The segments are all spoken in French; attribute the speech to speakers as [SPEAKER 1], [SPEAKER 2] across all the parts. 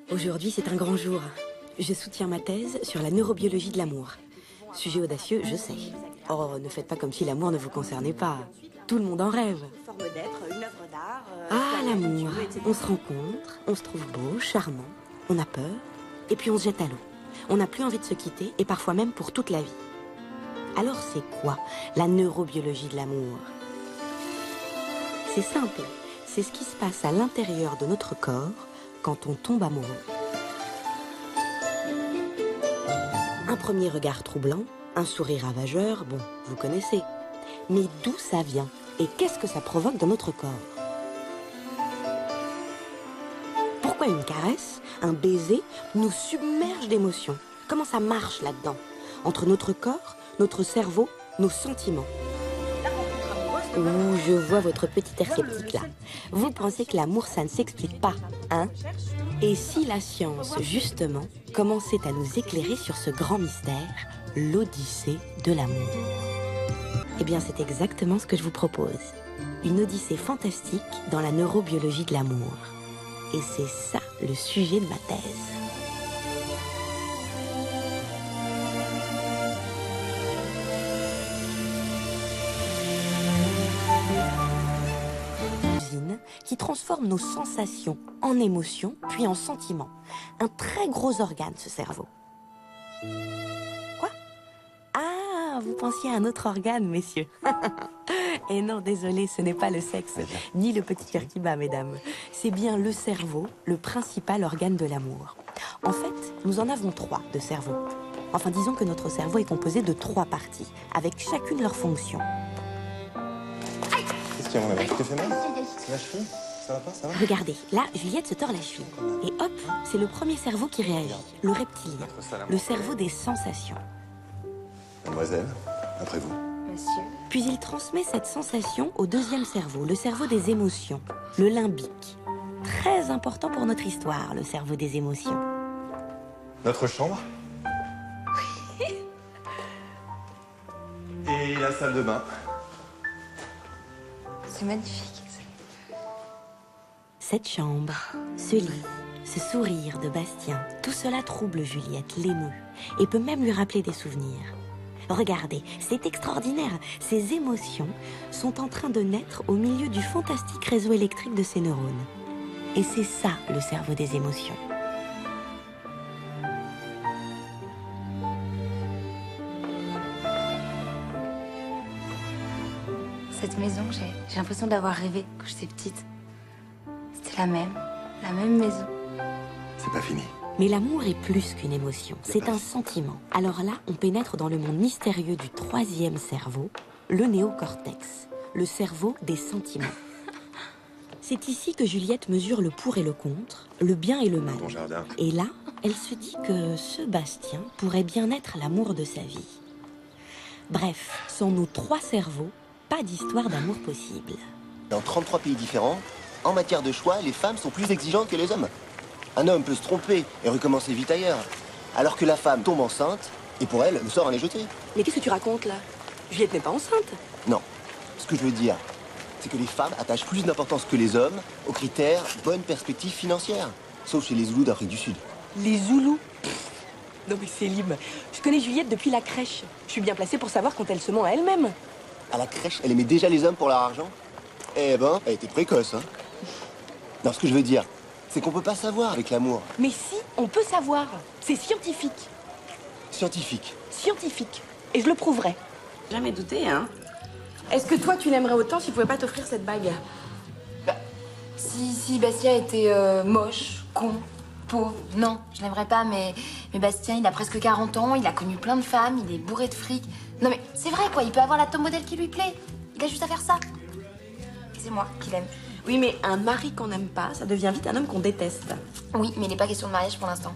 [SPEAKER 1] Aujourd'hui, c'est un grand jour. Je soutiens ma thèse sur la neurobiologie de l'amour. Sujet audacieux, je sais. Oh, ne faites pas comme si l'amour ne vous concernait pas. Tout le monde en rêve. Ah, l'amour. On se rencontre, on se trouve beau, charmant, on a peur, et puis on se jette à l'eau. On n'a plus envie de se quitter, et parfois même pour toute la vie. Alors c'est quoi la neurobiologie de l'amour? C'est simple. C'est ce qui se passe à l'intérieur de notre corps quand on tombe amoureux. Un premier regard troublant, un sourire ravageur, bon, vous connaissez. Mais d'où ça vient? Et qu'est-ce que ça provoque dans notre corps? Pourquoi une caresse, un baiser, nous submerge d'émotions? Comment ça marche là-dedans? Entre notre corps, notre cerveau, nos sentiments. Ouh, je vois votre petit air sceptique là. Vous pensez que l'amour, ça ne s'explique pas, hein? Et si la science, justement, commençait à nous éclairer sur ce grand mystère, l'odyssée de l'amour? Eh bien, c'est exactement ce que je vous propose. Une odyssée fantastique dans la neurobiologie de l'amour. Et c'est ça le sujet de ma thèse. Qui transforme nos sensations en émotions, puis en sentiments. Un très gros organe, ce cerveau. Quoi? Ah, vous pensiez à un autre organe, messieurs. Et non, désolé, ce n'est pas le sexe, ni le petit cœur qui bat, mesdames. C'est bien le cerveau, le principal organe de l'amour. En fait, nous en avons 3 de cerveau. Enfin, disons que notre cerveau est composé de 3 parties, avec chacune leur fonction.
[SPEAKER 2] Qu'est-ce qu'il y a, mon ami? Tu t'es fait mal? La cheville? Ça va pas, ça va?
[SPEAKER 1] Regardez, là, Juliette se tord la cheville. Et hop, c'est le premier cerveau qui réagit, le reptilien, le cerveau des sensations.
[SPEAKER 2] Mademoiselle, après vous.
[SPEAKER 3] Monsieur.
[SPEAKER 1] Puis il transmet cette sensation au deuxième cerveau, le cerveau des émotions, le limbique. Très important pour notre histoire, le cerveau des émotions.
[SPEAKER 2] Notre chambre? Et la salle de bain?
[SPEAKER 3] C'est magnifique.
[SPEAKER 1] Cette chambre, ce lit, ce sourire de Bastien, tout cela trouble Juliette, l'émeut, et peut même lui rappeler des souvenirs. Regardez, c'est extraordinaire. Ces émotions sont en train de naître au milieu du fantastique réseau électrique de ses neurones. Et c'est ça, le cerveau des émotions.
[SPEAKER 3] Cette maison, j'ai l'impression d'avoir rêvé quand j'étais petite. C'était la même maison.
[SPEAKER 2] C'est pas fini.
[SPEAKER 1] Mais l'amour est plus qu'une émotion, c'est un sentiment. Alors là, on pénètre dans le monde mystérieux du 3e cerveau, le néocortex, le cerveau des sentiments. C'est ici que Juliette mesure le pour et le contre, le bien et le mal.
[SPEAKER 2] Bon jardin.
[SPEAKER 1] Et là, elle se dit que ce Bastien pourrait bien être l'amour de sa vie. Bref, sans nos 3 cerveaux, pas d'histoire d'amour possible.
[SPEAKER 4] Dans 33 pays différents, en matière de choix, les femmes sont plus exigeantes que les hommes. Un homme peut se tromper et recommencer vite ailleurs, alors que la femme tombe enceinte, et pour elle, le sort en est jeté.
[SPEAKER 1] Mais qu'est-ce que tu racontes là? Juliette n'est pas enceinte.
[SPEAKER 4] Non. Ce que je veux dire, c'est que les femmes attachent plus d'importance que les hommes aux critères bonne perspective financière. Sauf chez les Zoulous d'Afrique du Sud.
[SPEAKER 1] Les Zoulous? Non mais c'est libre. Je connais Juliette depuis la crèche. Je suis bien placée pour savoir quand elle se ment à elle-même.
[SPEAKER 4] À la crèche, elle aimait déjà les hommes pour leur argent. Eh ben, elle était précoce, hein. Non, ce que je veux dire, c'est qu'on peut pas savoir avec l'amour.
[SPEAKER 1] Mais si, on peut savoir. C'est scientifique.
[SPEAKER 4] Scientifique.
[SPEAKER 1] Scientifique. Et je le prouverai. Jamais douté, hein. Est-ce que toi, tu l'aimerais autant s'il pouvait pas t'offrir cette bague?
[SPEAKER 3] Si Bastien était moche, con, pauvre, non, je l'aimerais pas, mais Bastien, il a presque 40 ans, il a connu plein de femmes, il est bourré de fric. Non mais c'est vrai quoi, il peut avoir la top modèle qui lui plaît. Il a juste à faire ça. Et c'est moi qui l'aime.
[SPEAKER 1] Oui, mais un mari qu'on n'aime pas, ça devient vite un homme qu'on déteste.
[SPEAKER 3] Oui, mais il n'est pas question de mariage pour l'instant.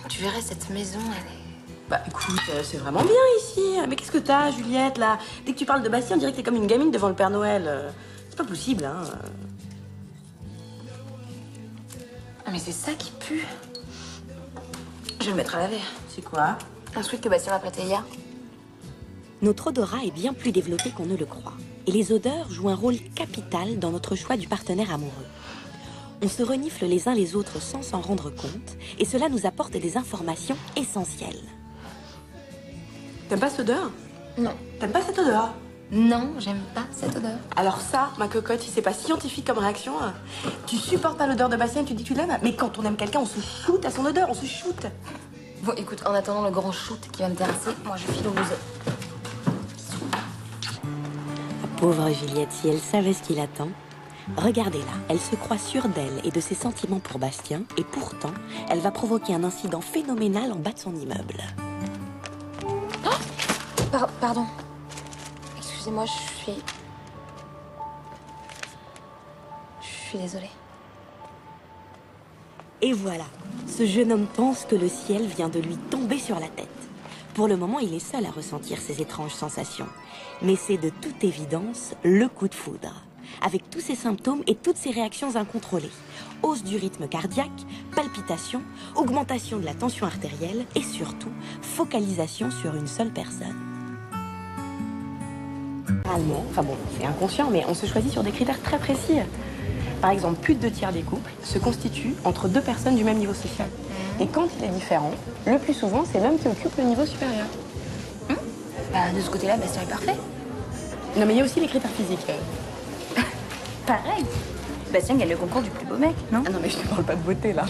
[SPEAKER 3] Tu verrais, cette maison, elle est...
[SPEAKER 1] Bah écoute, c'est vraiment bien ici. Mais qu'est-ce que t'as, Juliette, là? Dès que tu parles de Bastien, on dirait que t'es comme une gamine devant le Père Noël. C'est pas possible, hein.
[SPEAKER 3] Ah mais c'est ça qui pue. Je vais le mettre à laver.
[SPEAKER 1] C'est quoi?
[SPEAKER 3] Un sweat que Bastien m'a prêté hier.
[SPEAKER 1] Notre odorat est bien plus développé qu'on ne le croit. Et les odeurs jouent un rôle capital dans notre choix du partenaire amoureux. On se renifle les uns les autres sans s'en rendre compte, et cela nous apporte des informations essentielles.
[SPEAKER 5] T'aimes pas cette odeur?
[SPEAKER 3] Non.
[SPEAKER 5] T'aimes pas cette odeur?
[SPEAKER 3] Non, j'aime pas cette odeur.
[SPEAKER 5] Alors ça, ma cocotte, si c'est pas scientifique comme réaction, tu supportes pas l'odeur de Bastien et tu dis que tu l'aimes, mais quand on aime quelqu'un, on se shoot à son odeur, on se shoot.
[SPEAKER 3] Bon, écoute, en attendant le grand shoot qui va me terrasser, moi je file au musée.
[SPEAKER 1] Pauvre Juliette, si elle savait ce qui l'attend. Regardez-la, elle se croit sûre d'elle et de ses sentiments pour Bastien, et pourtant, elle va provoquer un incident phénoménal en bas de son immeuble.
[SPEAKER 3] Pardon. Excusez-moi, je suis désolée.
[SPEAKER 1] Et voilà, ce jeune homme pense que le ciel vient de lui tomber sur la tête. Pour le moment, il est seul à ressentir ces étranges sensations. Mais c'est de toute évidence le coup de foudre. Avec tous ces symptômes et toutes ces réactions incontrôlées. Hausse du rythme cardiaque, palpitations, augmentation de la tension artérielle et surtout, focalisation sur une seule personne.
[SPEAKER 5] Généralement, enfin bon, c'est inconscient, mais on se choisit sur des critères très précis. Par exemple, plus de 2 tiers des couples se constituent entre 2 personnes du même niveau social. Et quand il est différent, le plus souvent, c'est l'homme qui occupe le niveau supérieur.
[SPEAKER 3] Bah, de ce côté-là, Bastien est parfait.
[SPEAKER 5] Non, mais il y a aussi les critères physiques.
[SPEAKER 3] Pareil. Bastien gagne le concours du plus beau mec, non?
[SPEAKER 5] Ah non, mais je te parle pas de beauté, là.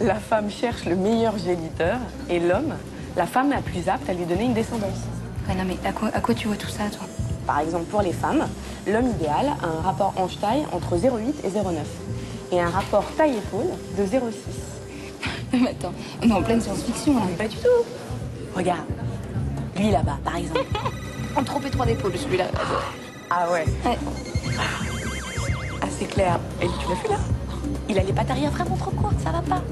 [SPEAKER 5] La femme cherche le meilleur géniteur et l'homme, la femme la plus apte à lui donner une descendance.
[SPEAKER 3] Ouais, non, mais à quoi tu vois tout ça, toi?
[SPEAKER 5] Par exemple, pour les femmes, l'homme idéal a un rapport hanche-taille entre 0,8 et 0,9 et un rapport taille-épaule de 0,6.
[SPEAKER 3] Mais attends, on est en pleine science-fiction, là.
[SPEAKER 5] Pas du tout. Regarde, lui là-bas, par exemple.
[SPEAKER 3] En trop étroit d'épaule, celui-là.
[SPEAKER 5] Ah ouais.
[SPEAKER 3] Ouais.
[SPEAKER 5] Ah, c'est clair. Et tu l'as vu, là? Il a les pattes arrière vraiment trop courtes, ça va pas.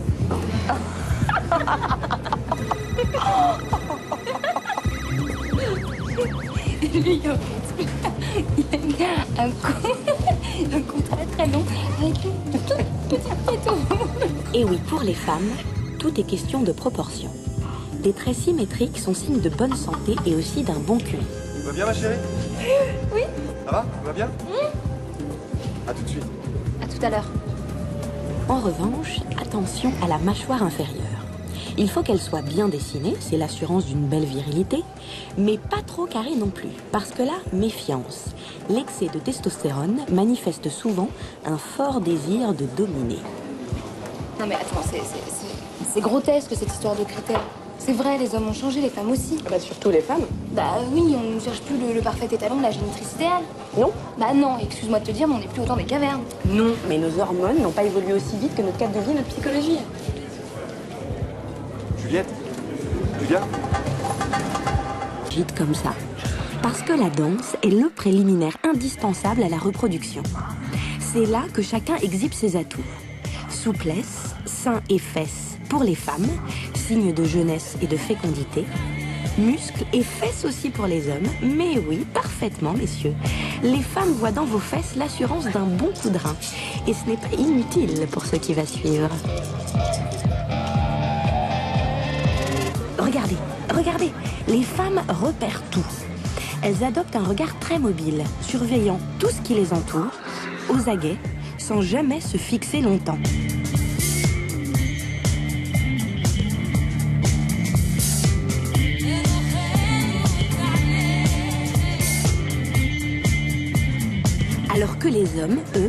[SPEAKER 3] Lui, il a un cou très très long avec une toute petite tête.
[SPEAKER 1] Et oui, pour les femmes, tout est question de proportion. Des traits symétriques sont signes de bonne santé et aussi d'un bon QI.
[SPEAKER 2] Tu vas bien, ma chérie?
[SPEAKER 3] Oui.
[SPEAKER 2] Ça va? Tu vas bien? À tout de suite.
[SPEAKER 3] À tout à l'heure.
[SPEAKER 1] En revanche, attention à la mâchoire inférieure. Il faut qu'elle soit bien dessinée, c'est l'assurance d'une belle virilité, mais pas trop carrée non plus, parce que là, méfiance. L'excès de testostérone manifeste souvent un fort désir de dominer.
[SPEAKER 3] Non mais attends, c'est grotesque cette histoire de critères. C'est vrai, les hommes ont changé, les femmes aussi.
[SPEAKER 5] Bah, surtout les femmes.
[SPEAKER 3] Bah oui, on ne cherche plus le parfait étalon de la génitrice idéale.
[SPEAKER 5] Non.
[SPEAKER 3] Bah non, excuse-moi de te dire, mais on n'est plus autant des cavernes.
[SPEAKER 5] Non, mais nos hormones n'ont pas évolué aussi vite que notre cadre de vie et notre psychologie.
[SPEAKER 2] Juliette? Tu viens?
[SPEAKER 1] Vite comme ça. Parce que la danse est le préliminaire indispensable à la reproduction. C'est là que chacun exhibe ses atouts. Souplesse, seins et fesses pour les femmes, signe de jeunesse et de fécondité. Muscles et fesses aussi pour les hommes. Mais oui, parfaitement, messieurs. Les femmes voient dans vos fesses l'assurance d'un bon coup de rein. Et ce n'est pas inutile pour ce qui va suivre. Regardez, regardez, les femmes repèrent tout. Elles adoptent un regard très mobile, surveillant tout ce qui les entoure, aux aguets, sans jamais se fixer longtemps. Alors que les hommes, eux,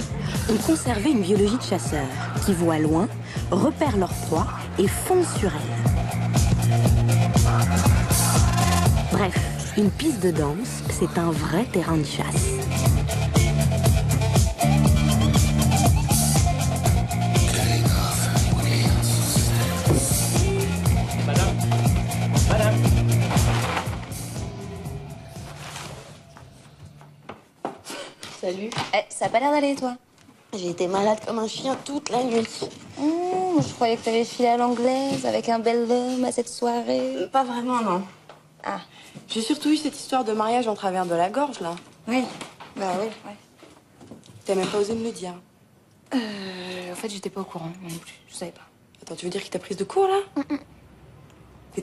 [SPEAKER 1] ont conservé une biologie de chasseurs, qui voient loin, repèrent leur proie et foncent sur elle. Bref, une piste de danse, c'est un vrai terrain de chasse.
[SPEAKER 5] Salut.
[SPEAKER 3] Ça a pas l'air d'aller, toi.
[SPEAKER 1] J'ai été malade comme un chien toute la nuit.
[SPEAKER 3] Je croyais que t'avais filé à l'anglaise avec un bel homme à cette soirée.
[SPEAKER 5] Pas vraiment, non.
[SPEAKER 3] Ah.
[SPEAKER 5] J'ai surtout eu cette histoire de mariage en travers de la gorge, là.
[SPEAKER 3] Oui. Bah oui.
[SPEAKER 5] T'as même pas osé me le dire.
[SPEAKER 3] En fait, j'étais pas au courant, moi non plus. Je savais pas.
[SPEAKER 5] Attends, tu veux dire qu'il t'a prise de court, là?